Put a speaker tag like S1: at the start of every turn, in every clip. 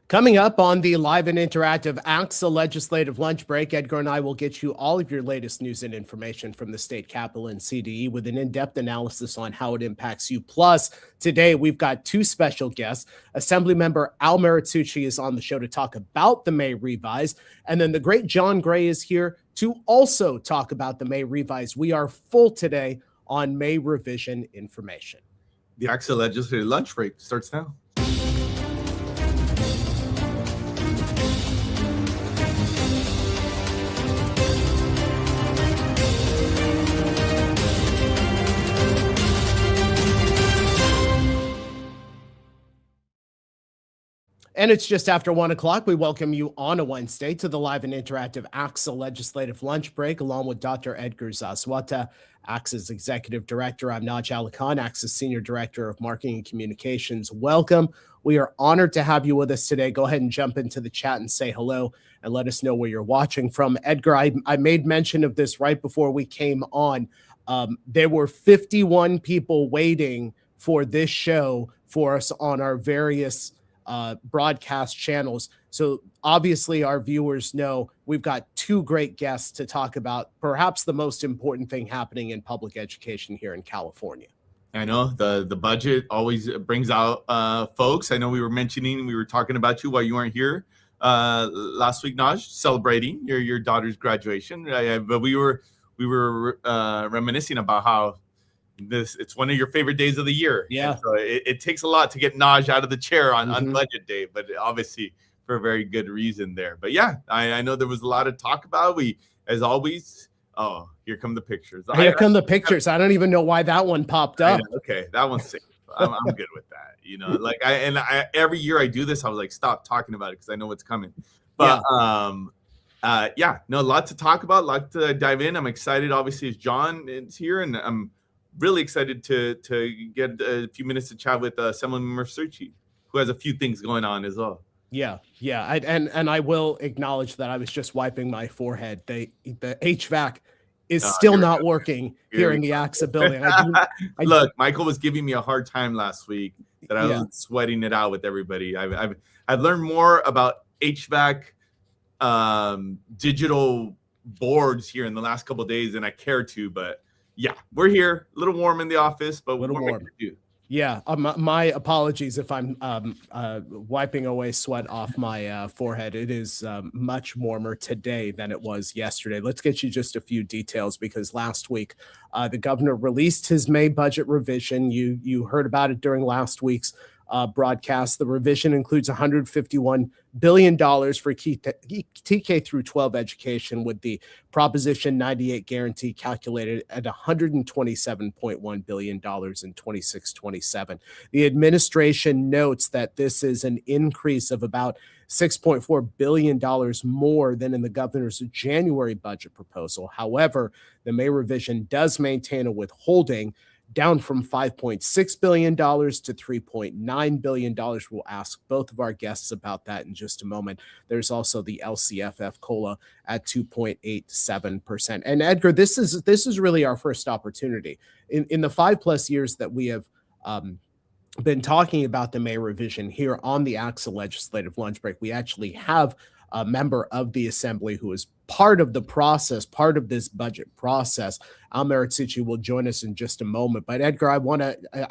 S1: Coming up on the live and interactive ACSA Legislative Lunch Break, Edgar and I will get you all of your latest news and information from the state capitol and CDE with an in-depth analysis on how it impacts you. Plus, today we've got two special guests. Assemblymember Al Muratsuchi is on the show to talk about the May revise, and then the great John Gray is here to also talk about the May revise. We are full today on May revision information.
S2: The ACSA Legislative Lunch Break starts now.
S1: And it's just after 1 o'clock. We welcome you on a Wednesday to the live and interactive ACSA Legislative Lunch Break, along with Dr. Edgar Zaswata, ACSA's Executive Director. I'm Naj and Edgar, ACSA's Senior Director of Marketing and Communications. Welcome. We are honored to have you with us today. Go ahead and jump into the chat and say hello and let us know where you're watching from. Edgar, I made mention of this right before we came on. There were 51 people waiting for this show for us on our various broadcast channels. So obviously our viewers know we've got two great guests to talk about perhaps the most important thing happening in public education here in California.
S2: I know the budget always brings out folks. I know we were talking about you while you weren't here last week, Naj, celebrating your daughter's graduation. But we were reminiscing about how it's one of your favorite days of the year.
S1: Yeah.
S2: And so it takes a lot to get Naj out of the chair on budget day, but obviously for a very good reason there. But yeah, I know there was a lot to talk about. We, as always, here come the pictures.
S1: Here come the pictures. I don't even know why that one popped up.
S2: Okay, that one's safe. I'm good with that. You know, like every year I do this, I was like, stop talking about it because I know what's coming. But a lot to talk about, a lot to dive in. I'm excited, obviously, as John is here, and I'm really excited to get a few minutes to chat with Assemblymember Muratsuchi, who has a few things going on as well.
S1: Yeah. And I will acknowledge that I was just wiping my forehead. The HVAC is still not working here in the ACSA building.
S2: Look, Michael was giving me a hard time last week that I was sweating it out with everybody. I've learned more about HVAC digital boards here in the last couple of days than I care to, but yeah, we're here. A little warm in the office, but we're warm.
S1: Yeah, my apologies if I'm wiping away sweat off my forehead. It is much warmer today than it was yesterday. Let's get you just a few details because last week the governor released his May budget revision. You heard about it during last week's broadcast. The revision includes $151 billion for TK through 12 education, with the Proposition 98 guarantee calculated at $127.1 billion in 26-27. The administration notes that this is an increase of about $6.4 billion more than in the governor's January budget proposal. However, the May revision does maintain a withholding down from $5.6 billion to $3.9 billion. We'll ask both of our guests about that in just a moment. There's also the LCFF COLA at 2.87%. And Edgar, this is really our first opportunity. In the 5+ years that we have been talking about the May revision here on the ACSA Legislative Lunch Break, we actually have a member of the Assembly who is part of the process, part of this budget process. Al Muratsuchi will join us in just a moment. But Edgar, I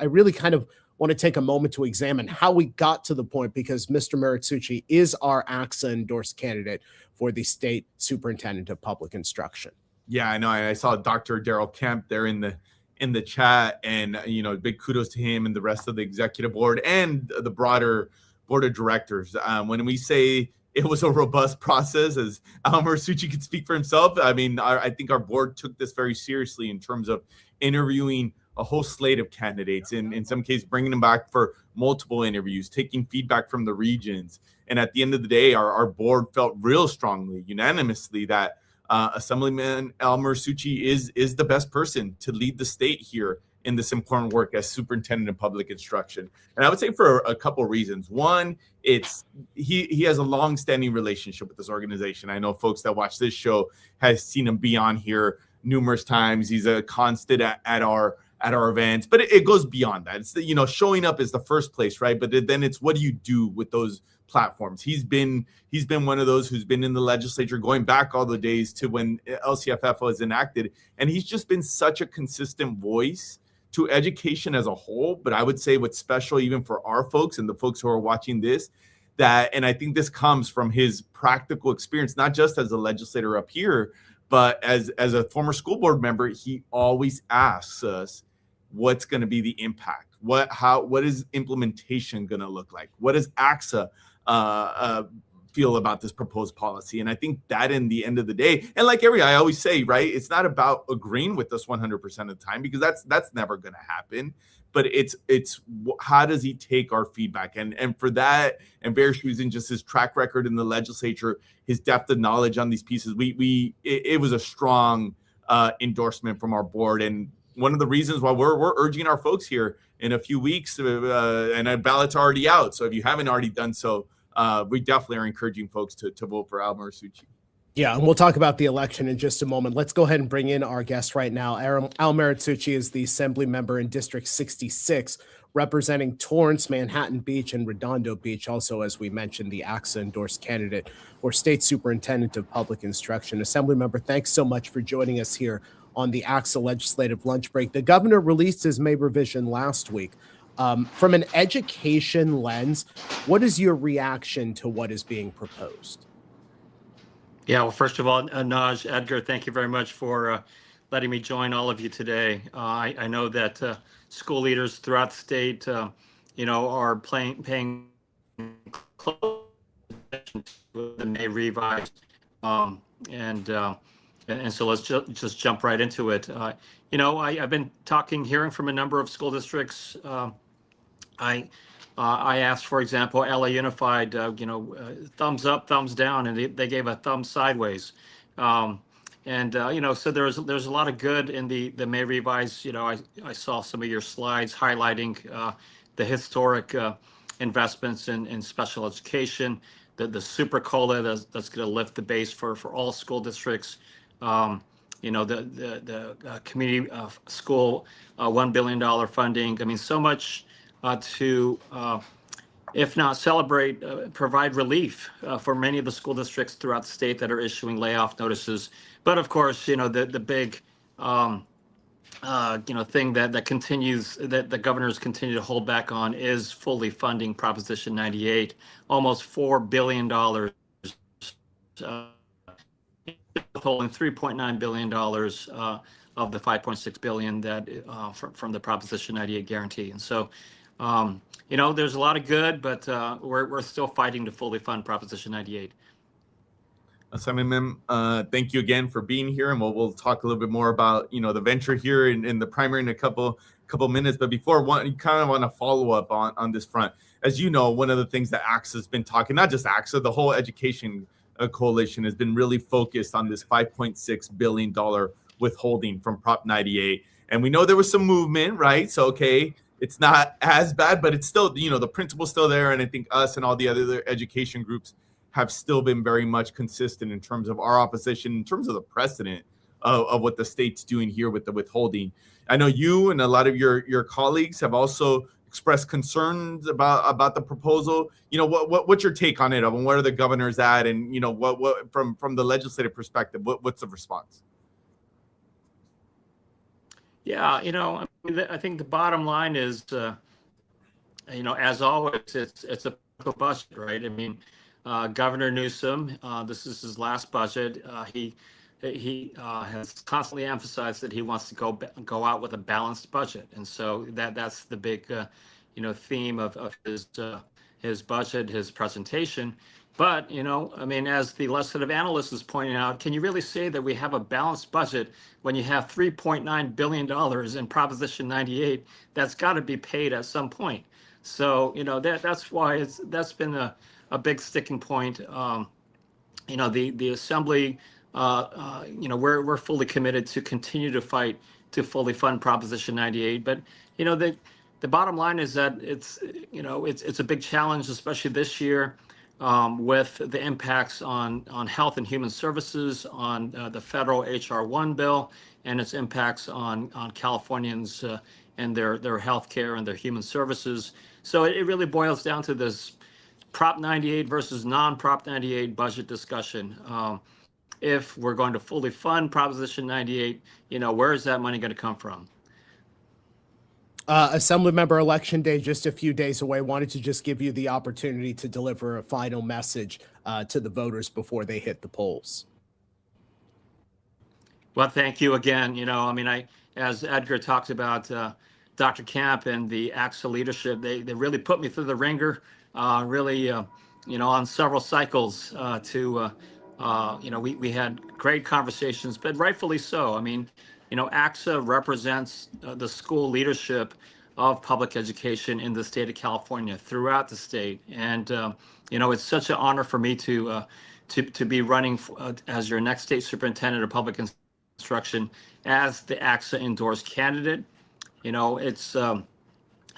S1: really kind of want to take a moment to examine how we got to the point, because Mr. Muratsuchi is our ACSA-endorsed candidate for the State Superintendent of Public Instruction.
S2: Yeah, I know. I saw Dr. Darrell Kemp there in the chat, and big kudos to him and the rest of the executive board and the broader board of directors. When we say it was a robust process, as Al Muratsuchi could speak for himself. I mean, I think our board took this very seriously in terms of interviewing a whole slate of candidates, in some cases bringing them back for multiple interviews, taking feedback from the regions. And at the end of the day, our board felt real strongly, unanimously, that Assemblyman Al Muratsuchi is the best person to lead the state here in this important work as superintendent of public instruction. And I would say for a couple of reasons. One, it's he has a long-standing relationship with this organization. I know folks that watch this show has seen him be on here numerous times. He's a constant at our at our events, but it goes beyond that. It's the, showing up is the first place, right? But then it's what do you do with those platforms? He's been one of those who's been in the legislature going back all the days to when LCFF was enacted, and he's just been such a consistent voice to education as a whole. But I would say what's special even for our folks and the folks who are watching this, and I think this comes from his practical experience, not just as a legislator up here, but as a former school board member. He always asks us, what's going to be the impact? What is implementation going to look like? What does ACSA feel about this proposed policy? And I think that in the end of the day, and like I always say, right, it's not about agreeing with us 100% of the time, because that's never going to happen. But it's how does he take our feedback? And for that, and Bear's using just his track record in the legislature, his depth of knowledge on these pieces, it was a strong endorsement from our board. And one of the reasons why we're urging our folks here in a few weeks, and our ballot's already out. So if you haven't already done so, we definitely are encouraging folks to vote for Al Muratsuchi.
S1: Yeah, and we'll talk about the election in just a moment. Let's go ahead and bring in our guest right now. Al Muratsuchi is the Assembly member in District 66, representing Torrance, Manhattan Beach, and Redondo Beach. Also, as we mentioned, the ACSA-endorsed candidate for State Superintendent of Public Instruction. Assembly member, thanks so much for joining us here on the ACSA Legislative Lunch Break. The governor released his May revision last week. From an education lens, what is your reaction to what is being proposed?
S3: Yeah, well, first of all, Naj, Edgar, thank you very much for letting me join all of you today. I know that school leaders throughout the state, are paying close attention to the May revise, and so let's just jump right into it. I've been hearing from a number of school districts. I asked, for example, LA Unified, thumbs up, thumbs down, and they gave a thumb sideways. So there's a lot of good in the May revise. I saw some of your slides highlighting the historic investments in special education, the super COLA that's going to lift the base for all school districts. The community school $1 billion funding. I mean, so much to, if not celebrate, provide relief for many of the school districts throughout the state that are issuing layoff notices. But of course, the big, thing that continues, that the governors continue to hold back on, is fully funding Proposition 98, almost $4 billion, totaling $3.9 billion of the $5.6 billion that from the Proposition 98 guarantee. And so, there's a lot of good, but we're still fighting to fully fund Proposition 98.
S2: Assemblyman, thank you again for being here, and we'll talk a little bit more about the venture here in the primary in a couple minutes. But before, you kind of want to follow up on this front. As you know, one of the things that ACSA has been talking, not just ACSA, the whole education coalition has been really focused on this $5.6 billion withholding from Prop 98, and we know there was some movement, right? So okay, it's not as bad, but it's still, the principle's still there. And I think us and all the other education groups have still been very much consistent in terms of our opposition, in terms of the precedent of what the state's doing here with the withholding. I know you and a lot of your colleagues have also expressed concerns about the proposal. What's your take on it? I mean, where are the governors at? And, what from the legislative perspective, what's the response?
S3: Yeah, I think the bottom line is, as always, it's a budget, right? I mean, Governor Newsom, this is his last budget. He has constantly emphasized that he wants to go out with a balanced budget, and so that's the big, theme of his budget, his presentation. But, as the legislative analyst is pointing out, can you really say that we have a balanced budget when you have $3.9 billion in Proposition 98 that's got to be paid at some point? So, that's why that's been a big sticking point. The Assembly, we're fully committed to continue to fight to fully fund Proposition 98. But, the bottom line is that it's a big challenge, especially this year. with the impacts on health and human services, on the federal HR1 bill, and its impacts on Californians and their health care and their human services. So it really boils down to this Prop 98 versus non-Prop 98 budget discussion. If we're going to fully fund Proposition 98, where is that money going to come from?
S1: Assemblymember Election Day, just a few days away. Wanted to just give you the opportunity to deliver a final message to the voters before they hit the polls.
S3: Well, thank you again. As Edgar talked about, Dr. Camp and the ACSA leadership, they really put me through the ringer, on several cycles we had great conversations, but rightfully so. ACSA represents the school leadership of public education in the state of California, throughout the state. And, it's such an honor for me to be running as your next state superintendent of public instruction as the ACSA-endorsed candidate.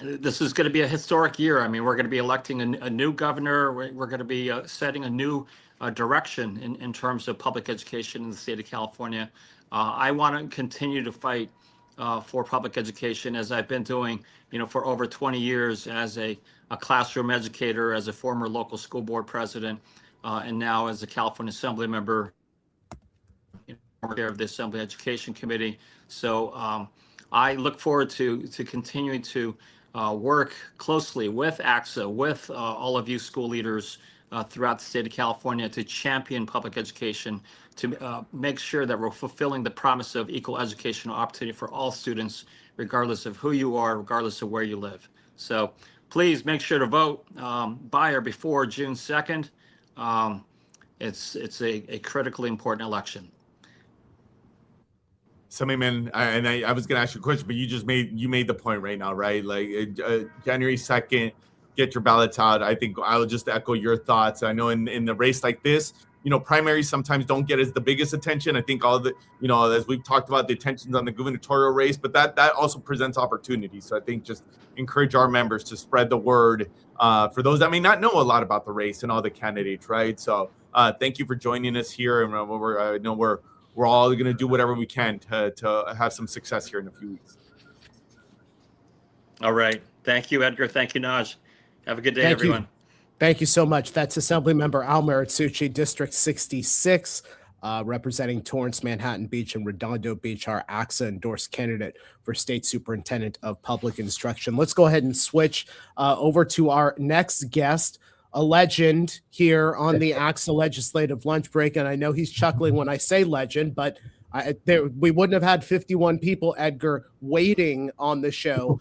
S3: This is going to be a historic year. We're going to be electing a new governor. We're going to be setting a new direction in terms of public education in the state of California. I want to continue to fight for public education, as I've been doing, for over 20 years as a classroom educator, as a former local school board president, and now as a California Assembly member, chair of the Assembly Education Committee. So I look forward to continuing to work closely with ACSA, with all of you school leaders throughout the state of California, to champion public education, to make sure that we're fulfilling the promise of equal educational opportunity for all students, regardless of who you are, regardless of where you live. So please make sure to vote by or before June 2nd. It's a critically important election.
S2: Assemblyman, and I was going to ask you a question, but you made the point right now, right? Like January 2nd, get your ballots out. I think I will just echo your thoughts. I know in the race like this, primaries sometimes don't get as the biggest attention. I think all the, as we've talked about, the attention's on the gubernatorial race, but that also presents opportunities. So I think just encourage our members to spread the word for those that may not know a lot about the race and all the candidates, right? So thank you for joining us here. And I know we're all going to do whatever we can to have some success here in a few weeks.
S3: All right. Thank you, Edgar. Thank you, Naj. Have a good day, everyone.
S1: Thank you so much. That's Assemblymember Muratsuchi, District 66, representing Torrance, Manhattan Beach, and Redondo Beach, our ACSA-endorsed candidate for State Superintendent of Public Instruction. Let's go ahead and switch over to our next guest, a legend here on the ACSA Legislative Lunch Break. And I know he's chuckling when I say legend, but we wouldn't have had 51 people, Edgar, waiting on the show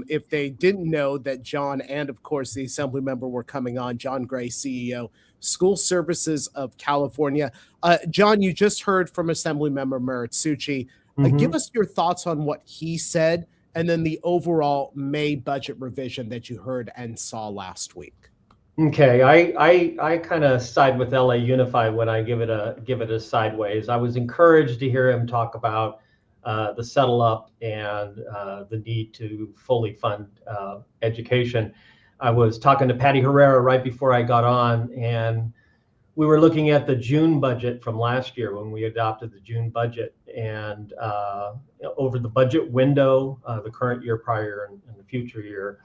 S1: if they didn't know that John and, of course, the Assembly member were coming on. John Gray, CEO, School Services of California. John, you just heard from Assembly member Muratsuchi. Give us your thoughts on what he said and then the overall May budget revision that you heard and saw last week.
S4: Okay, I kind of side with LA Unified when I give it a sideways. I was encouraged to hear him talk about the settle up and the need to fully fund education. I was talking to Patty Herrera right before I got on, and we were looking at the June budget from last year when we adopted the June budget, and over the budget window, the current year, prior, and the future year,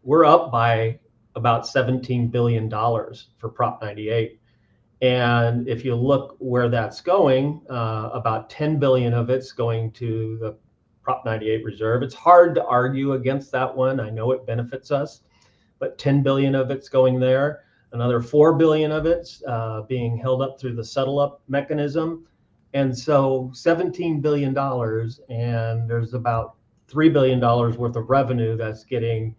S4: we're up by about $17 billion for Prop 98. And if you look where that's going, about 10 billion of it's going to the Prop 98 reserve. It's hard to argue against that one. I know it benefits us, but 10 billion of it's going there. Another 4 billion of it's being held up through the settle up mechanism. And so $17 billion, and there's about $3 billion worth of revenue that's getting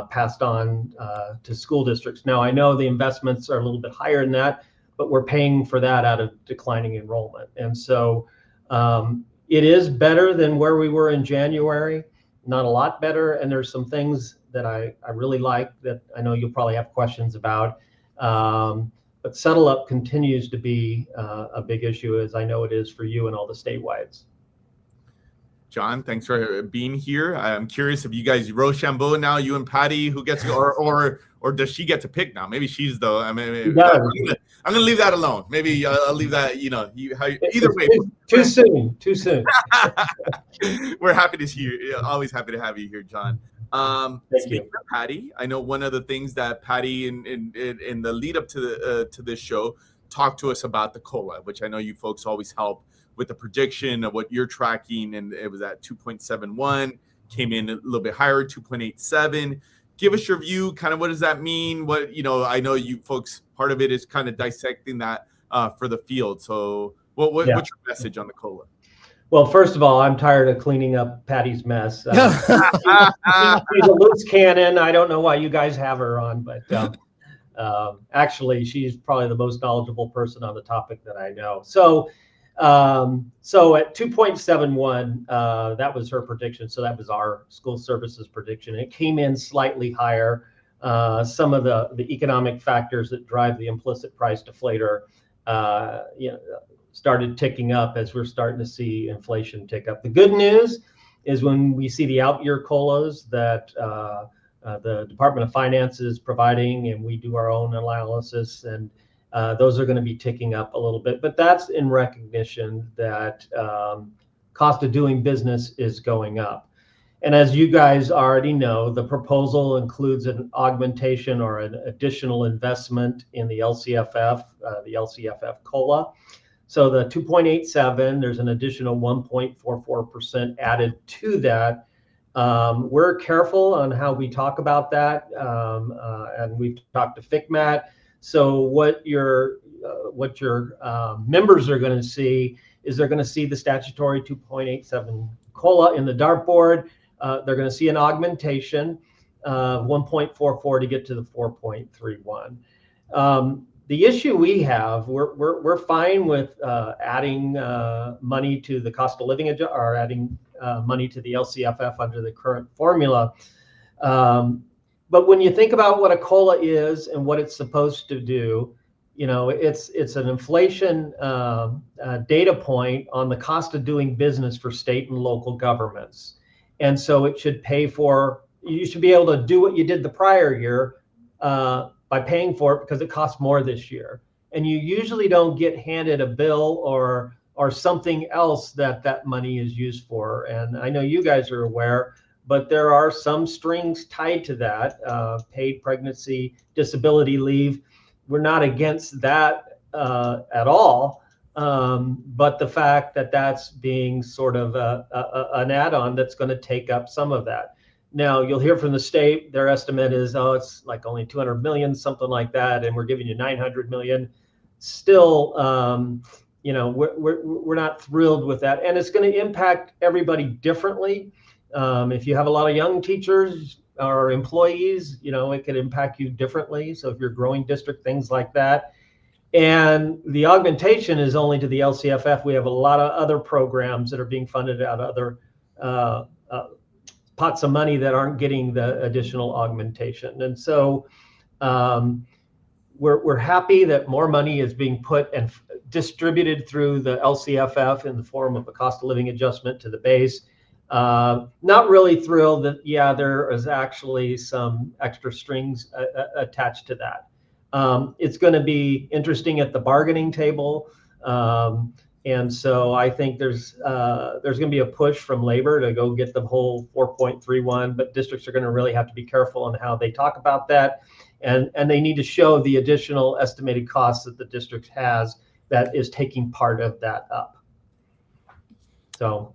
S4: passed on to school districts. Now, I know the investments are a little bit higher than that, but we're paying for that out of declining enrollment. And so it is better than where we were in January, not a lot better. And there's some things that I really like that I know you'll probably have questions about. But settle up continues to be a big issue, as I know it is for you and all the statewides.
S2: John, thanks for being here. I'm curious if you guys Rochambeau now, you and Patty, who gets to go, or does she get to pick now? Maybe she's the. I mean, I'm gonna leave that alone. Maybe I'll leave that. You know, either way.
S4: Too soon. Too soon.
S2: We're happy to hear. Always happy to have you here, John.
S4: Thank you,
S2: Patty. I know one of the things that Patty in the lead up to this show talked to us about the COLA, which I know you folks always help with the prediction of what you're tracking, and it was at 2.71, came in a little bit higher, 2.87. Give us your view, kind of what does that mean? What, I know you folks, part of it is kind of dissecting that for the field. So what's your message on the COLA?
S4: Well, first of all, I'm tired of cleaning up Patty's mess. She's a loose cannon. I don't know why you guys have her on, but actually, she's probably the most knowledgeable person on the topic that I know. So at 2.71, that was her prediction. So that was our school services prediction. It came in slightly higher. Some of the economic factors that drive the implicit price deflator, started ticking up as we're starting to see inflation tick up. The good news is when we see the out-year COLAs that the Department of Finance is providing, and we do our own analysis, and those are going to be ticking up a little bit, but that's in recognition that cost of doing business is going up. And as you guys already know, the proposal includes an augmentation or an additional investment in the LCFF, the LCFF COLA. So the 2.87, there's an additional 1.44% added to that. We're careful on how we talk about that, and we've talked to FICMAT. So what your members are going to see is they're going to see the statutory 2.87 COLA in the dartboard. They're going to see an augmentation of 1.44 to get to the 4.31. The issue we have, we're fine with adding money to the cost of living or adding money to the LCFF under the current formula. But when you think about what a COLA is and what it's supposed to do, it's an inflation data point on the cost of doing business for state and local governments. And so it should you should be able to do what you did the prior year by paying for it because it costs more this year. And you usually don't get handed a bill or something else that money is used for. And I know you guys are aware, but there are some strings tied to that, paid pregnancy, disability leave. We're not against that at all. But the fact that that's being sort of an add-on that's going to take up some of that. Now, you'll hear from the state, their estimate is, it's like only 200 million, something like that, and we're giving you 900 million. Still, we're not thrilled with that. And it's going to impact everybody differently. If you have a lot of young teachers or employees, it could impact you differently. So if you're a growing district, things like that. And the augmentation is only to the LCFF. We have a lot of other programs that are being funded out of other pots of money that aren't getting the additional augmentation. And so we're happy that more money is being put and distributed through the LCFF in the form of a cost of living adjustment to the base. Not really thrilled that, there is actually some extra strings attached to that. It's going to be interesting at the bargaining table. And so I think there's going to be a push from labor to go get the whole 4.31, but districts are going to really have to be careful on how they talk about that. And they need to show the additional estimated costs that the district has that is taking part of that up. So.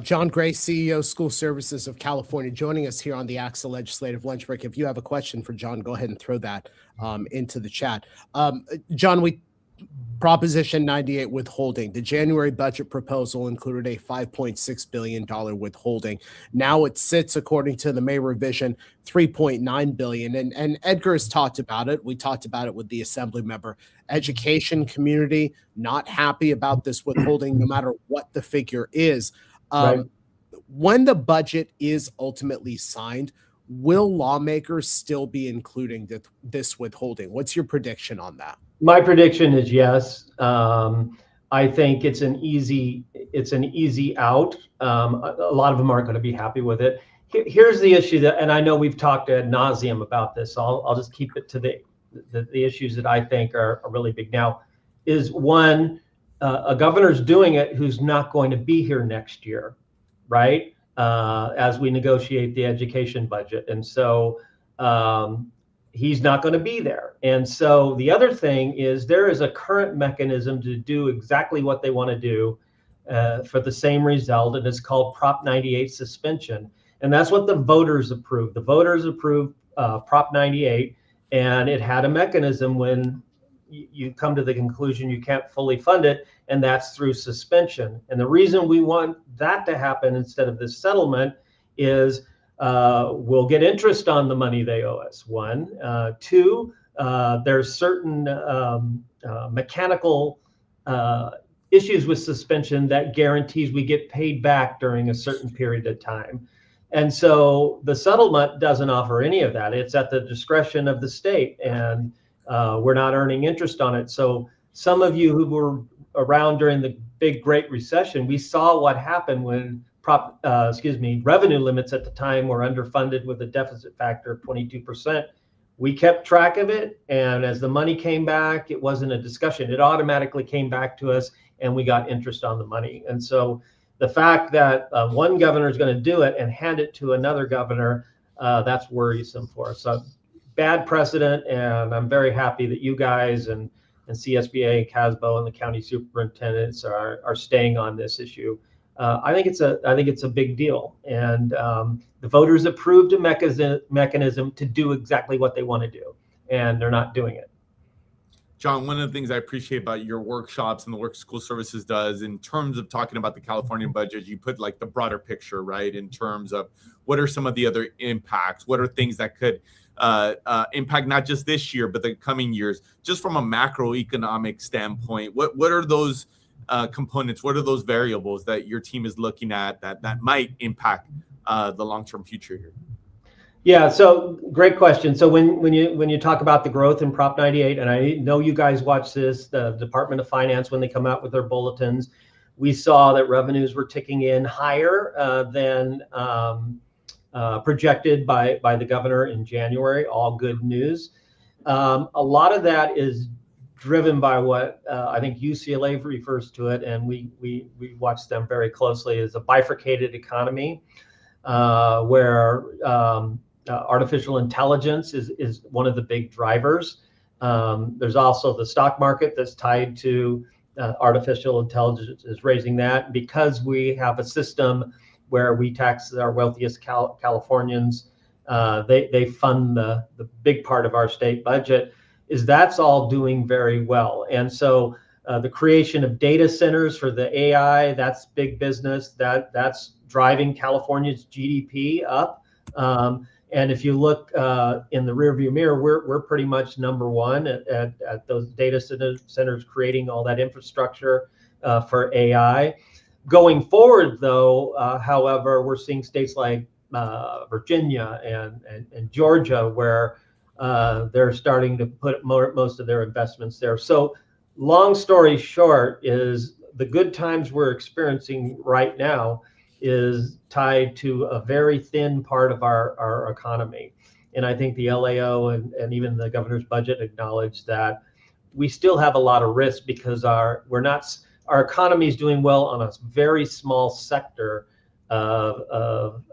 S1: John Gray, CEO, School Services of California, joining us here on the ACSA Legislative Lunch Break. If you have a question for John, go ahead and throw that into the chat. John, Proposition 98 withholding. The January budget proposal included a $5.6 billion withholding. Now it sits, according to the May revision, $3.9 billion. And Edgar has talked about it. We talked about it with the assembly member. Education community not happy about this withholding, no matter what the figure is.
S4: Right.
S1: When the budget is ultimately signed, will lawmakers still be including this withholding? What's your prediction on that?
S4: My prediction is yes. I think it's an easy out. A lot of them aren't going to be happy with it. Here's the issue that, and I know we've talked ad nauseum about this, so I'll just keep it to the issues that I think are really big now. Is one, a governor's doing it who's not going to be here next year, right? As we negotiate the education budget, and so he's not going to be there. And so the other thing is there is a current mechanism to do exactly what they want to do for the same result, and it's called Prop 98 suspension. And that's what the voters approved. The voters approved Prop 98, and it had a mechanism when you come to the conclusion you can't fully fund it, and that's through suspension. And the reason we want that to happen instead of this settlement is we'll get interest on the money they owe us, one. Two, there's certain mechanical issues with suspension that guarantees we get paid back during a certain period of time. And so the settlement doesn't offer any of that. It's at the discretion of the state, and we're not earning interest on it. So some of you who were around during the big Great Recession, we saw what happened when revenue limits at the time were underfunded with a deficit factor of 22%. We kept track of it, and as the money came back, it wasn't a discussion. It automatically came back to us, and we got interest on the money. And so the fact that one governor is going to do it and hand it to another governor, that's worrisome for us. So bad precedent, and I'm very happy that you guys and CSBA and CASBO and the county superintendents are staying on this issue. I think it's a big deal, and the voters approved a mechanism to do exactly what they want to do, and they're not doing it.
S2: John, one of the things I appreciate about your workshops and the work school services does in terms of talking about the California budget, you put like the broader picture, right? In terms of what are some of the other impacts? What are things that could impact not just this year, but the coming years, just from a macroeconomic standpoint? What are those components? What are those variables that your team is looking at that might impact the long-term future here?
S4: Yeah, so great question. So when you talk about the growth in Prop 98, and I know you guys watch this, the Department of Finance, when they come out with their bulletins, we saw that revenues were ticking in higher than projected by the governor in January. All good news. A lot of that is driven by what I think UCLA refers to it, and we watch them very closely, as a bifurcated economy, where artificial intelligence is one of the big drivers. There's also the stock market that's tied to artificial intelligence, is raising that. Because we have a system where we tax our wealthiest Californians, they fund the big part of our state budget, that's all doing very well. And so the creation of data centers for the AI, that's big business, that's driving California's GDP up. And if you look in the rearview mirror, we're pretty much number one at those data centers, creating all that infrastructure for AI. Going forward, though, however, we're seeing states like Virginia and Georgia where they're starting to put most of their investments there. So long story short is the good times we're experiencing right now is tied to a very thin part of our economy. And I think the LAO and even the governor's budget acknowledge that we still have a lot of risk because our economy is doing well on a very small sector of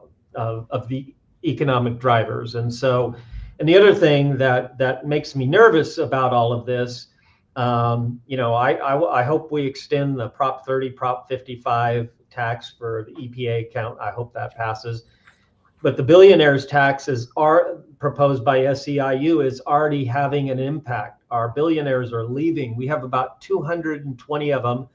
S4: the economic drivers. And the other thing that makes me nervous about all of this, I hope we extend the Prop 30, Prop 55 tax for the EPA account. I hope that passes. But the billionaires taxes are proposed by SEIU is already having an impact. Our billionaires are leaving. We have about 220 of them,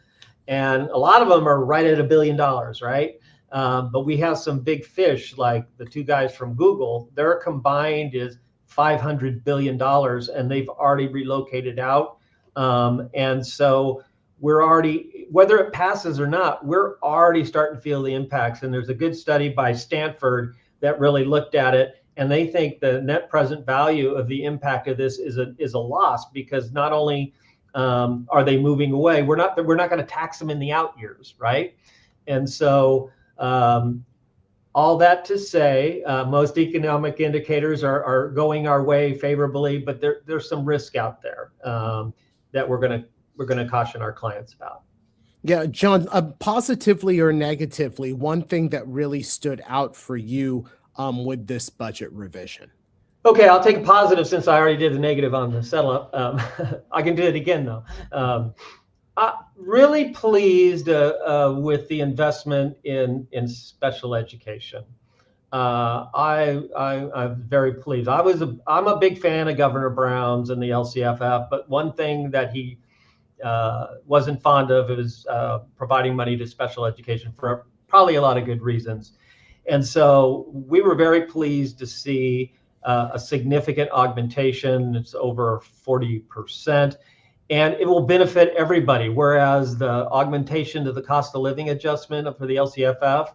S4: and a lot of them are right at $1 billion, right? But we have some big fish, like the two guys from Google. Their combined is $500 billion, and they've already relocated out. And so we're already, whether it passes or not, we're already starting to feel the impacts. And there's a good study by Stanford that really looked at it, and they think the net present value of the impact of this is a loss, because not only Are they moving away? We're not going to tax them in the out years, right? And so all that to say, most economic indicators are going our way favorably, but there's some risk out there that we're going to caution our clients about.
S1: Yeah, John, positively or negatively, one thing that really stood out for you with this budget revision?
S4: Okay, I'll take a positive since I already did the negative on the setup. I can do it again though. Really pleased with the investment in special education. I'm very pleased. I'm a big fan of Governor Brown's and the LCFF, but one thing that he wasn't fond of is providing money to special education for probably a lot of good reasons. And so we were very pleased to see a significant augmentation. It's over 40%. And it will benefit everybody, whereas the augmentation to the cost of living adjustment for the LCFF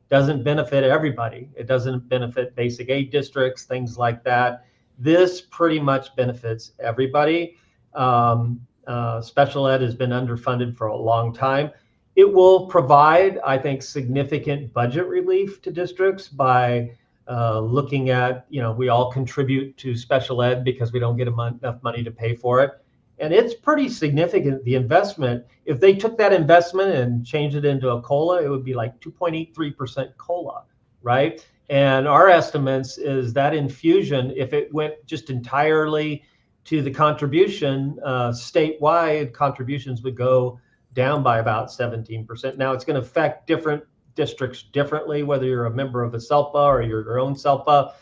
S4: doesn't benefit everybody. It doesn't benefit basic aid districts, things like that. This pretty much benefits everybody. Special ed has been underfunded for a long time. It will provide, I think, significant budget relief to districts by looking at, we all contribute to special ed because we don't get enough money to pay for it. And it's pretty significant, the investment. If they took that investment and changed it into a COLA, it would be like 2.83% COLA, right? And our estimates is that infusion, if it went just entirely to the contribution, statewide contributions would go down by about 17%. Now it's going to affect different districts differently, whether you're a member of a SELPA or you're your own SELPA.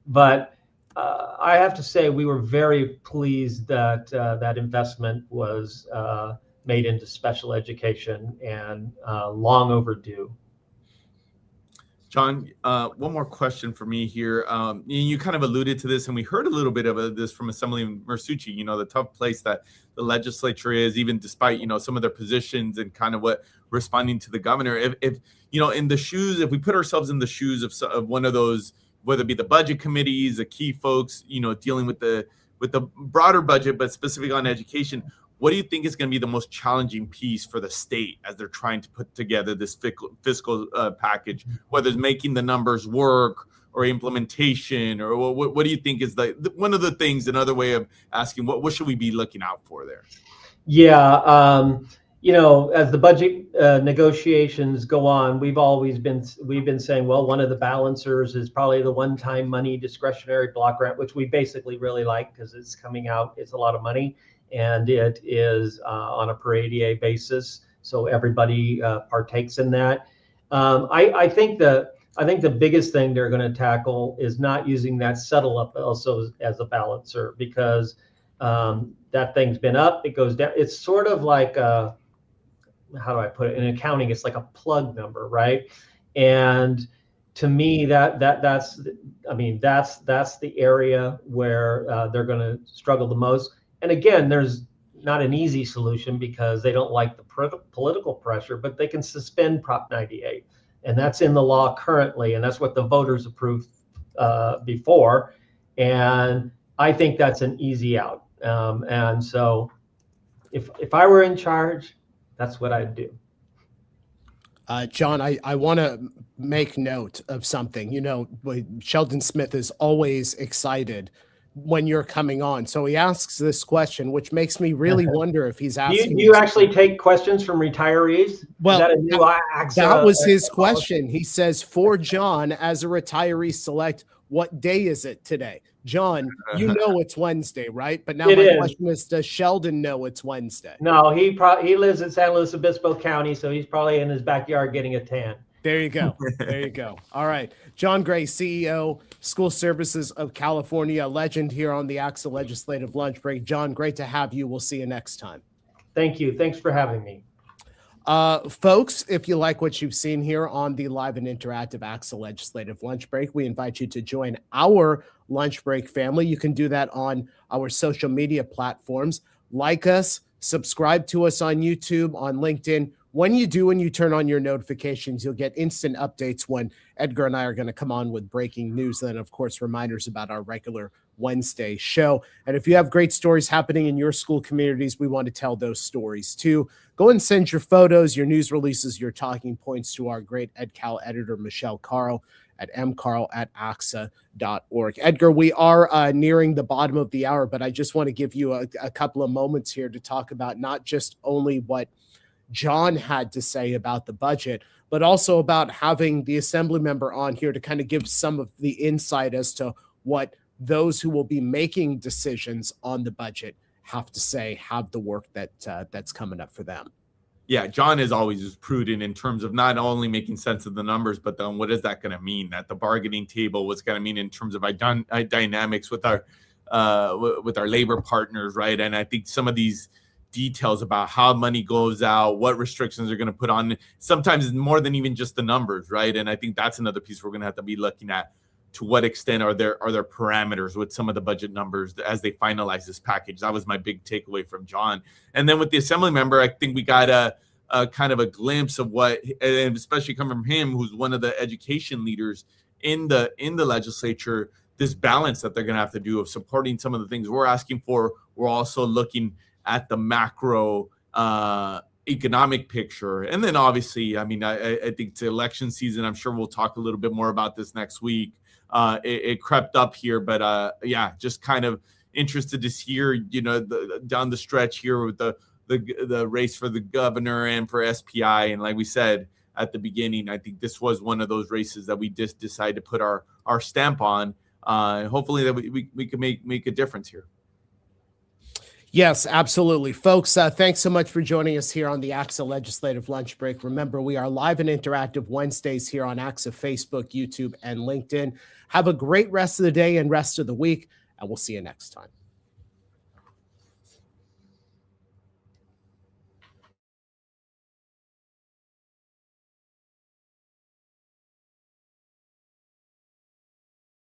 S4: But I have to say we were very pleased that that investment was made into special education and long overdue.
S2: John, one more question for me here. You kind of alluded to this, and we heard a little bit of this from Assemblyman Muratsuchi, the tough place that the legislature is, even despite, some of their positions and kind of what responding to the governor. If in the shoes, if we put ourselves in the shoes of one of those, whether it be the budget committees, the key folks, dealing with the broader budget, but specifically on education, what do you think is going to be the most challenging piece for the state as they're trying to put together this fiscal package, whether it's making the numbers work or implementation, or what do you think is one of the things, another way of asking, what should we be looking out for there?
S4: Yeah. As the budget negotiations go on, we've been saying, well, one of the balancers is probably the one-time money discretionary block grant, which we basically really like because it's coming out. It's a lot of money, and it is on a per ADA basis, so everybody partakes in that. I think the biggest thing they're going to tackle is not using that settle up also as a balancer, because that thing's been up, it goes down. It's sort of like how do I put it? In accounting, it's like a plug number, right? And to me, that's the area where they're going to struggle the most. And again, there's not an easy solution because they don't like the political pressure, but they can suspend Prop 98, and that's in the law currently, and that's what the voters approved before. And I think that's an easy out. And so, if I were in charge, that's what I'd do.
S1: John, I want to make note of something. Sheldon Smith is always excited when you're coming on. So he asks this question, which makes me really wonder if he's asking.
S4: Do you actually take questions from retirees?
S1: Well,
S4: that
S1: was his question. He says, for John, as a retiree select, what day is it today? John, it's Wednesday, right? But now my question is, does Sheldon know it's Wednesday?
S4: No, he lives in San Luis Obispo County, so he's probably in his backyard getting a tan.
S1: There you go. There you go. All right. John Gray, CEO, School Services of California, a legend here on the ACSA Legislative Lunch Break. John, great to have you. We'll see you next time.
S4: Thank you. Thanks for having me.
S1: Folks, if you like what you've seen here on the live and interactive ACSA Legislative Lunch Break, we invite you to join our Lunch Break family. You can do that on our social media platforms. Like us, subscribe to us on YouTube, on LinkedIn. When you do and you turn on your notifications, you'll get instant updates when Edgar and I are going to come on with breaking news. And then, of course, reminders about our regular Wednesday show. And if you have great stories happening in your school communities, we want to tell those stories too. Go and send your photos, your news releases, your talking points to our great EdCal editor, Michelle Carl, at mcarl@acsa.org. Edgar, we are nearing the bottom of the hour, but I just want to give you a couple of moments here to talk about not just only what John had to say about the budget, but also about having the assembly member on here to kind of give some of the insight as to what those who will be making decisions on the budget have to say, have the work that's coming up for them.
S2: Yeah, John is always just prudent in terms of not only making sense of the numbers, but then what is that going to mean at the bargaining table? What's going to mean in terms of dynamics with our labor partners, right? And I think some of these details about how money goes out, what restrictions are going to put on, sometimes it's more than even just the numbers, right? And I think that's another piece we're going to have to be looking at. To what extent are there parameters with some of the budget numbers as they finalize this package? That was my big takeaway from John. And then with the assembly member, I think we got a kind of a glimpse of what, and especially coming from him, who's one of the education leaders in the legislature, this balance that they're going to have to do of supporting some of the things we're asking for. We're also looking at the macro economic picture. And then obviously, I mean, I think it's election season. I'm sure we'll talk a little bit more about this next week. It crept up here, but yeah, just kind of interested to hear, you know, down the stretch here with the race for the governor and for SPI. And like we said at the beginning, I think this was one of those races that we just decided to put our stamp on. Hopefully that we can make a difference here.
S1: Yes, absolutely. Folks, thanks so much for joining us here on the ACSA Legislative Lunch Break. Remember, we are live and interactive Wednesdays here on ACSA Facebook, YouTube, and LinkedIn. Have a great rest of the day and rest of the week, and we'll see you next time.